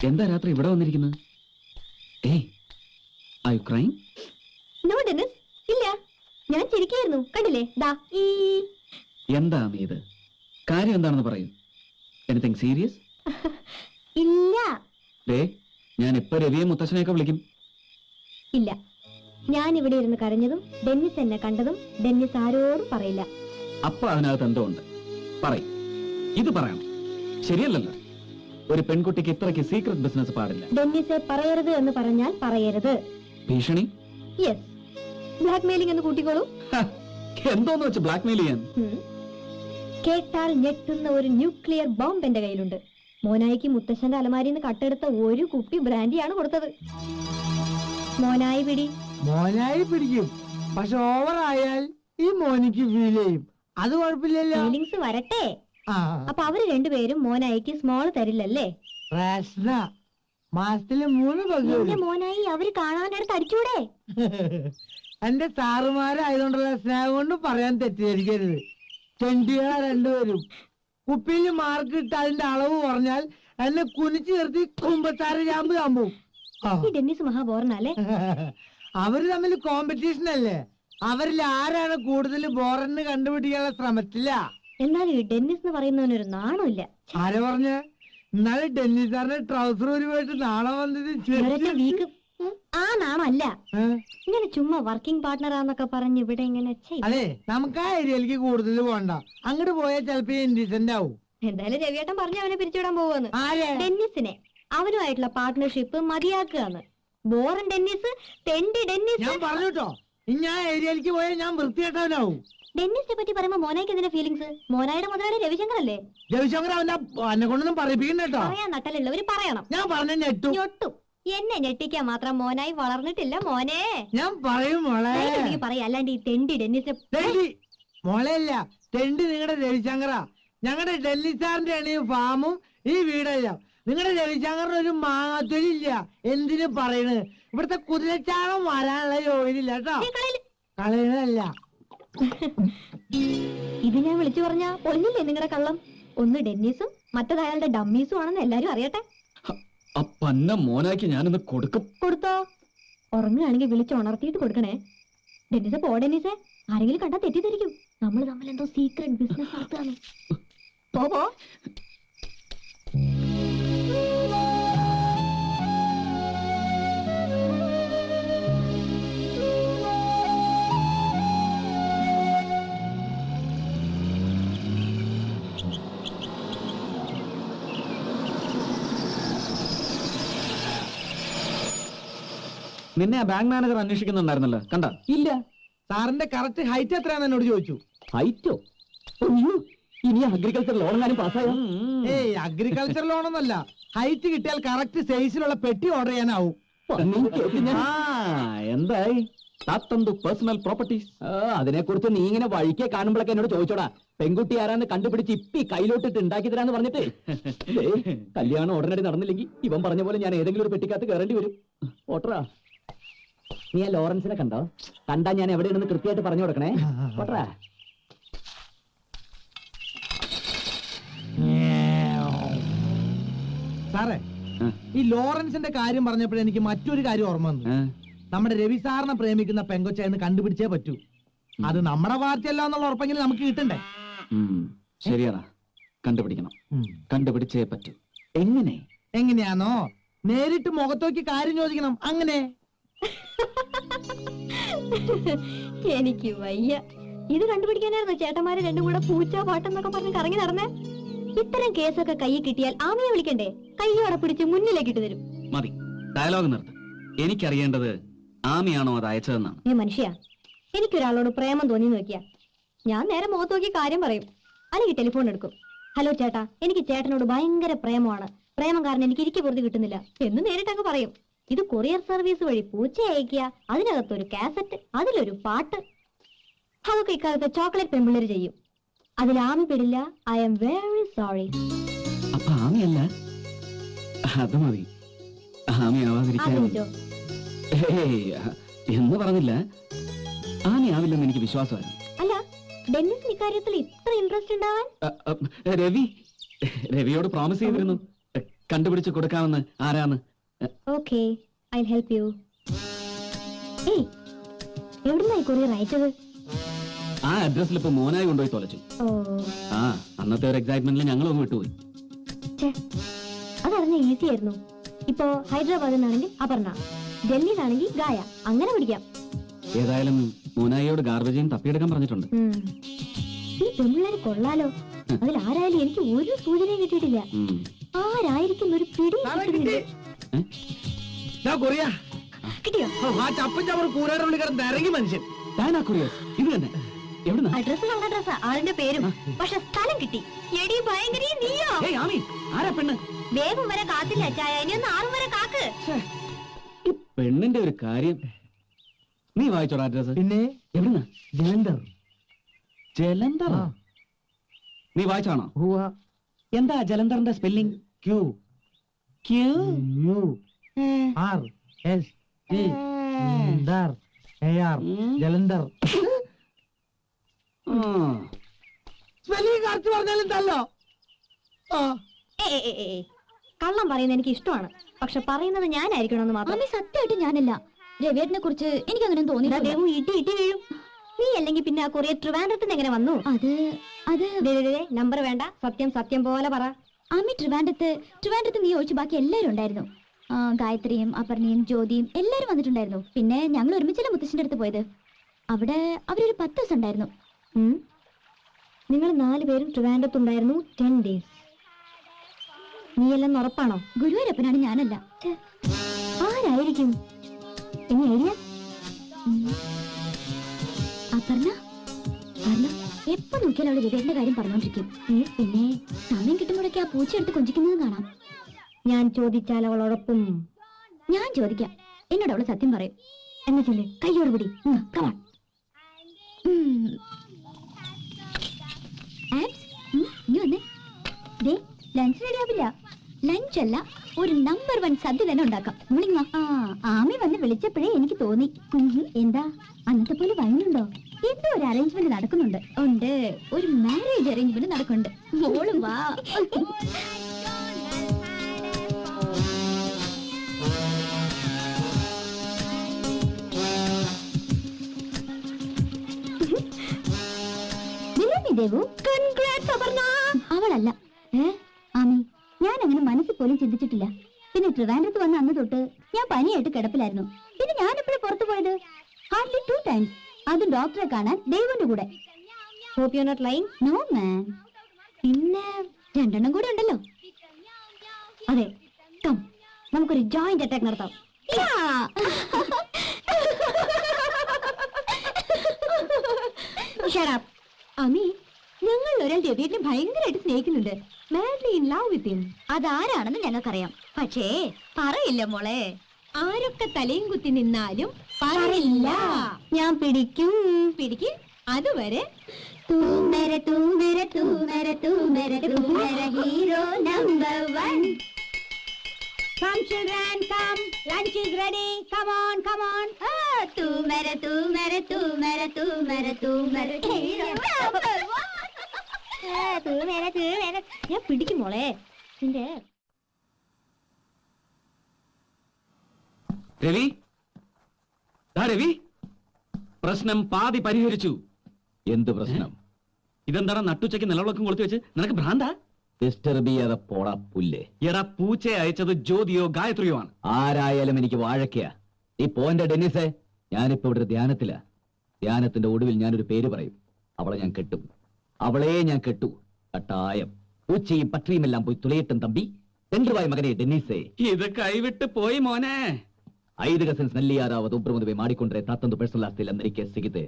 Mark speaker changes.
Speaker 1: എന്താ രാത്രി ഇവിടെ വന്നിരിക്കുന്നത്? Hey, are you crying?
Speaker 2: No Dennis, ഇല്ല, ഞാൻ ചിരിക്കായിരുന്നു. കണ്ടില്ലേ? ദാ ഈ
Speaker 1: എന്താ ആമി ഇത്? കാര്യം എന്താണെന്ന് പറയൂ. Anything serious?
Speaker 2: ഇല്ല
Speaker 1: ഡേ, ഞാൻ ഇപ്പൊ രവിയെ മുത്തശ്ശനെയൊക്കെ വിളിക്കും.
Speaker 2: ഇല്ല, ഞാൻ ഇവിടെ ഇരുന്ന് കരഞ്ഞതും ഡെന്നിസ് എന്നെ കണ്ടതും ഡെന്നിസ് ആരോടും പറയില്ല.
Speaker 1: അപ്പൊ അതിനകത്ത് എന്തോ ഉണ്ട്. പറയും. ഇത് പറയണം. ശരിയല്ലല്ലോ. ഒരു പെൺകുട്ടിക്ക് ഇത്രയ്ക്ക് സീക്രട്ട് ബിസിനസ് പാടില്ല.
Speaker 2: ഡെന്നിസെ പറയരുത് എന്ന് പറഞ്ഞാൽ പറയരുത്.
Speaker 1: ഭീഷണി?
Speaker 2: യെസ്, ബ്ലാക്ക് മെയിലിംഗ് എന്ന് കൂട്ടിക്കോളൂ.
Speaker 1: എന്തോന്ന് വെച്ച് ബ്ലാക്ക് മെയിൽ ചെയ്യാൻ?
Speaker 2: കേട്ടാൽ ഞെട്ടുന്ന ഒരു ന്യൂക്ലിയർ ബോംബ് എന്റെ കയ്യിലുണ്ട്. മോനായിക്ക് മുത്തശ്ശന്റെ അലമാരിന്ന് കട്ടെടുത്ത ഒരു കുപ്പി ബ്രാൻഡിയാണ് കൊടുത്തത്. മോനായി പിടി.
Speaker 3: മോനായി പിടിക്കും, പക്ഷെ ഓവർ ആയാൽ ഈ മോനിക്ക് ഫീൽ ചെയ്യും. അത് കുഴപ്പമില്ലല്ലോ.
Speaker 2: ഫീലിങ്സ് വരട്ടെ. അപ്പൊ അവര് രണ്ടുപേരും മോനായിക്ക് സ്മോൾ തരില്ലല്ലേ?
Speaker 3: മാസത്തില് 3 പങ്ക്.
Speaker 2: മോനായി അവര് കാണാനെടുത്ത് അടിച്ചൂടെ?
Speaker 3: എന്റെ സാറുമാരായതുകൊണ്ടുള്ള സ്നേഹം കൊണ്ട് പറയാൻ തെറ്റിദ്ധരിക്കരുത്. ചെണ്ടികളാ രണ്ടുപേരും. കുപ്പിയിൽ മാർക്ക് ഇട്ട് അതിന്റെ അളവ് പറഞ്ഞാൽ എന്നെ കുനിച്ചു നിർത്തി കുമ്പത്താറ് ചാമ്പ് ചാമ്പും.
Speaker 2: ഡെന്നിസ് മഹാബോറനല്ലേ?
Speaker 3: അവര് തമ്മിൽ കോമ്പറ്റീഷൻ അല്ലേ? അവരിൽ ആരാണ് കൂടുതൽ ബോറന്ന് കണ്ടുപിടിക്കാനുള്ള ശ്രമത്തില്ല.
Speaker 2: എന്നാലും ഈ ഡെന്നിസ് എന്ന് പറയുന്നവനൊരു നാണമില്ല.
Speaker 3: ആരെ പറഞ്ഞ? എന്നാലും ഡെന്നിസ് സാറിന്റെ ട്രൗസർ ഒരു പോയിട്ട് നാളെ വന്നിട്ട്
Speaker 2: ആ നാണമല്ല, ഇങ്ങനെ ചുമ്മാ വർക്കിംഗ് പാർട്ട്ണറാന്നൊക്കെ പറഞ്ഞ് ഇവിടെ ഇങ്ങനെ.
Speaker 3: അതെ, നമുക്ക് ആ ഏരിയയിലേക്ക് കൂടുതൽ പോകണ്ട. അങ്ങോട്ട് പോയാൽ ചിലപ്പോ ഇൻഡീസെന്റ് ആവും.
Speaker 2: എന്തായാലും രവിയേട്ടൻ പറഞ്ഞു അവനെ പിരിച്ചുവിടാൻ പോവാന്ന്. ഡെന്നിസിനെ അവനുമായിട്ടുള്ള പാർട്ട്ണർഷിപ്പ് മതിയാക്കുകയാണ്. ബോറൻ ഡെന്നിസ്, തെണ്ടി ഡെന്നിസ്.
Speaker 3: ഞാൻ പറഞ്ഞുട്ടോ, ഇനി ആ ഏരിയയിലേക്ക് പോയാൽ ഞാൻ വൃത്തികെട്ടവനാവും.
Speaker 2: ഡെന്നിസിനെ പറ്റി പറയുമ്പോ മോനായിക്ക് എന്തിനാ ഫീലിങ്സ്? മോനായുടെ മുതലാളി രവിശങ്കർ അല്ലേ?
Speaker 3: രവിശങ്കർ അവനെ കൊണ്ടൊന്നും പറയിപ്പിക്കണ്ട കേട്ടോ.
Speaker 2: പറയാൻ നട്ടലുള്ളവര് പറയണം.
Speaker 3: ഞാൻ പറഞ്ഞ ഞെട്ടും.
Speaker 2: എന്നെ ഞെട്ടിക്കാൻ മാത്രം മോനായി വളർന്നിട്ടില്ല മോനെ.
Speaker 3: ഞാൻ പറയും മോളെ.
Speaker 2: പറയാ, അല്ലാണ്ട് ഈ തെണ്ടി ഡെന്നിസിനെ.
Speaker 3: മോളെയല്ല, തെണ്ടി നിങ്ങളുടെ രവിശങ്കറാ. ഞങ്ങളുടെ ഡൽഹി സാറിന്റെ ആണ് ഈ ഫാമും ഈ വീടല്ല. നിങ്ങളുടെ രവിശങ്കറിന് ഒരു മാങ്ങാത്തൊലില്ല. എന്തിനു പറയണ്? ഇവിടുത്തെ കുതിരച്ചാണം വരാനുള്ള യോഗ്യതയില്ല കേട്ടോ. കളയണല്ല.
Speaker 2: ഇത് ഞാൻ വിളിച്ചു പറഞ്ഞാ പൊളിഞ്ഞില്ലേ നിങ്ങളുടെ കള്ളം? ഒന്ന് ഡെന്നീസും മറ്റത് അയാളുടെ ഡമ്മീസും ആണെന്ന് എല്ലാരും അറിയട്ടെ.
Speaker 1: അപ്പന്ന മോനാക്കി ഞാനിന്ന് കൊടുക്കും.
Speaker 2: കൊടുത്തോ? ഉറങ്ങുകയാണെങ്കിൽ വിളിച്ച് ഉണർത്തിയിട്ട് കൊടുക്കണേ. ഡെന്നീസെ പോ. ഡെന്നീസെ, ആരെങ്കിലും കണ്ടാ തെറ്റിദ്ധരിക്കും. നമ്മൾ തമ്മിൽ എന്തോ സീക്രട്ട് ബിസിനസ് നടത്തുകയാണ്. പോ.
Speaker 1: നിന്നെ ആ ബാങ്ക് മാനേജർ അന്വേഷിക്കുന്നുണ്ടായിരുന്നല്ലോ, കണ്ട?
Speaker 3: ഇല്ല. സാറിന്റെ കറക്റ്റ് ഹൈറ്റ് എത്രയാണെന്ന് എന്നോട് ചോദിച്ചു.
Speaker 1: ഹൈറ്റോ? ഇനി അഗ്രികൾച്ചർ ലോൺ പാസ്സായോ?
Speaker 3: ഏയ്, അഗ്രികൾച്ചർ ലോണൊന്നല്ല. ഹൈറ്റ് കിട്ടിയാൽ കറക്റ്റ് സൈസിലുള്ള പെട്ടി ഓർഡർ ചെയ്യാനാവും.
Speaker 1: എന്തായി പേഴ്സണൽ പ്രോപ്പർട്ടീസ്? അതിനെ കുറിച്ച് നീ ഇങ്ങനെ വഴിക്കെ കാണുമ്പോഴൊക്കെ എന്നോട് ചോദിച്ചോടാ. പെൺകുട്ടി ആരാന്ന് കണ്ടുപിടിച്ച് ഇപ്പി കയ്യിലോട്ടിട്ട് ഉണ്ടാക്കി തരാന്ന് പറഞ്ഞിട്ട് കല്യാണം ഉടനടി നടന്നില്ലെങ്കിൽ ഇവൻ പറഞ്ഞ പോലെ ഞാൻ ഏതെങ്കിലും ഒരു പെട്ടിക്കകത്ത് കയറേണ്ടി വരും. ഓട്ടറാ. നീ ആ ലോറൻസിനെ കണ്ടോ? കണ്ടാ ഞാൻ എവിടെയാണെന്ന് കൃത്യമായിട്ട് പറഞ്ഞു കൊടുക്കണേ. ഓട്ടറാ.
Speaker 3: സാറേ, ഈ ലോറൻസിന്റെ കാര്യം പറഞ്ഞപ്പോൾ എനിക്ക് മറ്റൊരു കാര്യം ഓർമ്മ വന്നു. നമ്മുടെ രവി സാറിനെ പ്രേമിക്കുന്ന പെങ്കൊച്ചായെന്ന് കണ്ടുപിടിച്ചേ പറ്റൂ. അത് നമ്മുടെ പാർട്ടിയല്ല എന്നുള്ള ഉറപ്പെങ്കിലും നമുക്ക് കിട്ടണ്ടേ?
Speaker 1: ശരിയാടാ, കണ്ടുപിടിക്കണം. കണ്ടുപിടിച്ചേ പറ്റൂ.
Speaker 3: എങ്ങനെയാണോ? നേരിട്ട് മുഖത്തോക്കി കാര്യം ചോദിക്കണം. അങ്ങനെ
Speaker 2: എനിക്ക് വയ്യ. ഇത് കണ്ടുപിടിക്കാനായിരുന്നു ചേട്ടന്മാര് രണ്ടും കൂടെ പൂച്ച പാട്ടെന്നൊക്കെ പറഞ്ഞ് കറങ്ങി നടന്നേ. ഇത്തരം കേസൊക്കെ കയ്യിൽ കിട്ടിയാൽ ആമയെ വിളിക്കണ്ടേ? കയ്യോടെ പിടിച്ച് മുന്നിലേക്ക് ഇട്ട് തരും.
Speaker 1: മതി, ഡയലോഗ് നിർത്ത്. എനിക്കറിയേണ്ടത് ആമിയാണോ അത് അയച്ചതെന്നാണ്.
Speaker 2: ഏ മനുഷ്യ, എനിക്കൊരാളോട് പ്രേമം തോന്നി നോക്കിയാ ഞാൻ നേരെ മുഖത്ത് നോക്കി കാര്യം പറയും. അല്ലെങ്കിൽ ടെലിഫോൺ എടുക്കും. ഹലോ ചേട്ടാ, എനിക്ക് ചേട്ടനോട് ഭയങ്കര പ്രേമമാണ്. പ്രേമം കാരണം എനിക്ക് ഇരിക്കെ വെറുതെ കിട്ടുന്നില്ല എന്ന് നേരിട്ടങ്ങ് പറയും. ഇത് കൊറിയർ സർവീസ് വഴി പൂച്ച അയക്കുക, അതിനകത്തൊരു കാസറ്റ്, അതിലൊരു പാട്ട്. അതൊക്കെ ഇക്കാലത്തെ ചോക്ലേറ്റ് പെമ്പിള്ളേര് ചെയ്യും. അതിൽ ആമി പെടില്ല. I am very sorry.
Speaker 1: അപ്പൊ ആമിയല്ല, അത് മതി. ആമി ആവാതിരിക്കാൻ എന്ന് പറഞ്ഞില്ല. ആമി ആവില്ലെന്ന് എനിക്ക് വിശ്വാസമായിരുന്നു.
Speaker 2: അല്ല, ഡെന്നിസ് ഇക്കാര്യത്തിൽ ഇത്ര ഇൻട്രസ്റ്റ് ഉണ്ടാവാൻ?
Speaker 1: രവിയോട് പ്രോമിസ് ചെയ്തിരുന്നു. കണ്ടുപിടിച്ച് കൊടുക്കാമെന്ന് ആരാന്ന്.
Speaker 2: Okay, I help you. ഏയ്, എവിടുന്നായി കൊറിയർ അയച്ചത്?
Speaker 1: ആ അഡ്രസ്സിൽ ഇപ്പൊ മോനായി കൊണ്ടുപോയി തൊലച്ചു.
Speaker 2: ഓ,
Speaker 1: ആ അന്നത്തെ ഒരു എക്സൈറ്റ്മെന്റിൽ ഞങ്ങളൊന്ന് വിട്ടുപോയി.
Speaker 2: ഛെ, അതറിഞ്ഞ ഈസി ആയിരുന്നു. ഇപ്പോ ഹൈദരാബാദിൽ നിന്നാണെങ്കിൽ അപർണ, ഡൽഹിയിലാണെങ്കിൽ ഗായ, അങ്ങനെ പിടിക്കാം.
Speaker 1: ഏതായാലും മോനായിയോട് ഗാർബേജയും തപ്പിയെടുക്കാൻ പറഞ്ഞിട്ടുണ്ട്.
Speaker 2: ഈ പെൺപിള്ളേര് കൊള്ളാലോ. അതിൽ ആരായാലും എനിക്ക് ഒരു സൂചനയും കിട്ടിയിട്ടില്ല.
Speaker 1: ഉം.
Speaker 2: ആരായിരിക്കും ഒരു പിടി കിട്ടുന്നില്ല.
Speaker 3: കൊറിയ
Speaker 2: കിട്ടിയോ?
Speaker 3: ആ ചപ്പൻ ചവർ കൂരാടെ ഉള്ളിൽ കിടന്ന് ഇറങ്ങി മനുഷ്യൻ.
Speaker 1: ഡാനാ കൊറിയർ ഇത് തന്നെ. എവിടുന്നാ?
Speaker 2: അഡ്രസ് നല്ല അഡ്രസ്സാ, ആളിന്റെ പേരും. പക്ഷെ സ്ഥലം കിട്ടി. എടി ഭയങ്കര നീയോ?
Speaker 1: ഏയ് ആമി, ആരാ പെണ്ണ്?
Speaker 2: വേഗം വരെ കാത്തില്ല ചായ, ഇനി ഒന്ന് 6 വരെ കാക്ക്.
Speaker 1: ഈ പെണ്ണിന്റെ ഒരു കാര്യം. നീ വായിച്ചോടാ അഡ്രസ്?
Speaker 3: പിന്നെ
Speaker 1: എവിടുന്നാ?
Speaker 3: ജലന്ധർ.
Speaker 1: ജലന്ധർ?
Speaker 3: ആ.
Speaker 1: നീ വായിച്ചാണോ?
Speaker 3: ഹുവ.
Speaker 1: എന്താ ജലന്ധറിന്റെ spelling?
Speaker 3: Q
Speaker 1: Q
Speaker 3: U R S T ദർ A R Jalandhar. Spelling correct പറഞ്ഞാലും തല്ലോ.
Speaker 2: കള്ളം പറയുന്നത് എനിക്ക് ഇഷ്ടമാണ്, പക്ഷെ പറയുന്നത് ഞാനായിരിക്കണമെന്ന് മാത്രം. സത്യമായിട്ട് ഞാനല്ല. രവിയേട്ടനെ കുറിച്ച് എനിക്ക് അങ്ങനെ തോന്നി. ഇട്ടി ഇട്ടി വീഴും. നീ അല്ലെങ്കിൽ പിന്നെ ആ കൊറിയർ ട്രിവാൻഡ്രത്തിന് എങ്ങനെ വന്നു? അത് നമ്പർ വേണ്ട, സത്യം സത്യം പോലെ പറ.
Speaker 4: ആമി ട്രിവാൻഡ്രത്ത് നീ ഒഴിച്ച് ബാക്കി എല്ലാവരും ഉണ്ടായിരുന്നു. ഗായത്രിയും അപർണയും ജ്യോതിയും എല്ലാവരും വന്നിട്ടുണ്ടായിരുന്നു. പിന്നെ ഞങ്ങൾ ഒരുമിച്ചല്ലേ മുത്തശ്ശിന്റെ അടുത്ത് പോയത്. അവിടെ അവരൊരു 10 ദിവസം ഉണ്ടായിരുന്നു.
Speaker 2: നിങ്ങൾ 4 പേരും ട്രിവാൻഡ്രത്തുണ്ടായിരുന്നു 10 days. നീയെല്ലാം ഉറപ്പാണോ?
Speaker 4: ഗുരുവായൂരപ്പനാണ്, ഞാനല്ല.
Speaker 2: ആരായിരിക്കും? ഇനി ഐഡിയ?
Speaker 4: അപർണ എപ്പോ നോക്കിയാലും അവള് രവിയുടെ കാര്യം പറഞ്ഞോണ്ടിരിക്കും. പിന്നെ സമയം കിട്ടുമ്പോഴൊക്കെ ആ പൂച്ച എടുത്ത് കൊഞ്ചിക്കുന്നത് കാണാം.
Speaker 2: ഞാൻ ചോദിച്ചാൽ അവളോടൊപ്പം
Speaker 4: ഞാൻ ചോദിക്കാം, എന്നോട് അവള് സത്യം പറയും.
Speaker 2: എന്ന് ചൊല്ല്,
Speaker 4: കയ്യോട് പിടി. കമാൺ. ഇനി വന്നേ. ദേ, ലഞ്ച് റെഡി ആവില്ല. ലഞ്ചല്ല, ഒരു നമ്പർ 1 സദ്യ തന്നെ ഉണ്ടാക്കാം. വിളിങ്ങ. ആമി വന്ന് വിളിച്ചപ്പോഴേ എനിക്ക് തോന്നി. എന്താ അന്നത്തെ പോലെ വൈനുണ്ടോ? എന്തോ ഒരു അറേഞ്ച്മെന്റ് നടക്കുന്നുണ്ട്. ഉണ്ട്, ഒരു മാരേജ് അറേഞ്ച്മെന്റ് നടക്കുന്നുണ്ട്. മോളും വാ. ദേവു, അവളല്ല. ആമി, ഞാൻ അങ്ങനെ മനസ്സിൽ പോലും ചിന്തിച്ചിട്ടില്ല. പിന്നെ ട്രിവാൻഡ്രത്ത് വന്ന അന്ന് തൊട്ട് ഞാൻ പനിയായിട്ട് കിടപ്പിലായിരുന്നു. പിന്നെ ഞാൻ എപ്പോഴും പുറത്തു പോയത് ഹാർഡ്ലി 2 times. അത് ഡോക്ടറെ കാണാൻ ദേവുവിന്റെ കൂടെ.
Speaker 2: Hope you're not lying.
Speaker 4: No man. പിന്നെ 2 എണ്ണം കൂടെ ഉണ്ടല്ലോ.
Speaker 2: അതെ, കം, നമുക്കൊരു ജോയിന്റ് അറ്റാക്ക് നടത്താം. Shut up.
Speaker 4: അമി, ഞങ്ങൾ ഒരാൾ രവിയെ ഭയങ്കരമായിട്ട് സ്നേഹിക്കുന്നുണ്ട്.
Speaker 2: Madly in love with him.
Speaker 4: അതാരാണെന്ന് ഞങ്ങൾക്കറിയാം, പക്ഷേ പറയില്ല മോളെ.
Speaker 2: ആരൊക്കെ തലയും കുത്തി നിന്നാലും
Speaker 4: പറയില്ല.
Speaker 2: ഞാൻ പിടിക്കും.
Speaker 4: പിടിക്ക്. അതുവരെ തൂ മേരെ hero number 1.
Speaker 2: Come children, come. Lunch is ready. Come on, come on.
Speaker 4: तू मेरे hero number 1.
Speaker 2: ഞാൻ പിടിക്കും മോളെ. നിന്റെ
Speaker 1: രവി, രവി, പ്രശ്നം പാതി പരിഹരിച്ചു. എന്ത് പ്രശ്നം? ഇതെന്താണ് നട്ടുച്ചയ്ക്ക് നിലവിളക്കം കൊളുത്തി വെച്ച്? നിനക്ക് ഭ്രാന്താ? ഡിസ്റ്റർബ് ചെയ്യാതെ പോടാ പുല്ലേ. എടാ, പൂച്ചയെ അയച്ചത് ജ്യോതിയോ ഗായത്രിയോ ആണ്. ആരായാലും എനിക്ക് വാഴക്കയാ. ഈ പോന്റെ ഡെന്നിസേ, ഞാനിപ്പോ ഇവിടെ ധ്യാനത്തിലാ. ധ്യാനത്തിന്റെ ഒടുവിൽ ഞാനൊരു പേര് പറയും. അവളെ ഞാൻ കെട്ടും. അവളെ ഞാൻ കെട്ടു. കട്ടായം. പൂച്ചയും പട്ടിയുമെല്ലാം പോയി തുളയട്ടും തമ്പി. ചന്ദ്രവായ മകനെ ഡെന്നിസേ. ഇത് കൈവിട്ട് പോയി മോനെ. 5 cousins ನಲ್ಲಿ ಯಾರಾவது ಒಬ್ಬರು ಮದುವೆ ಮಾಡಿಕೊಂಡ್ರೆ ತಾತಂದು ಪರ್ಸನಲ್ ಆಸ್ತಿ ಎಲ್ಲ ಸಿಗುತ್ತೆ.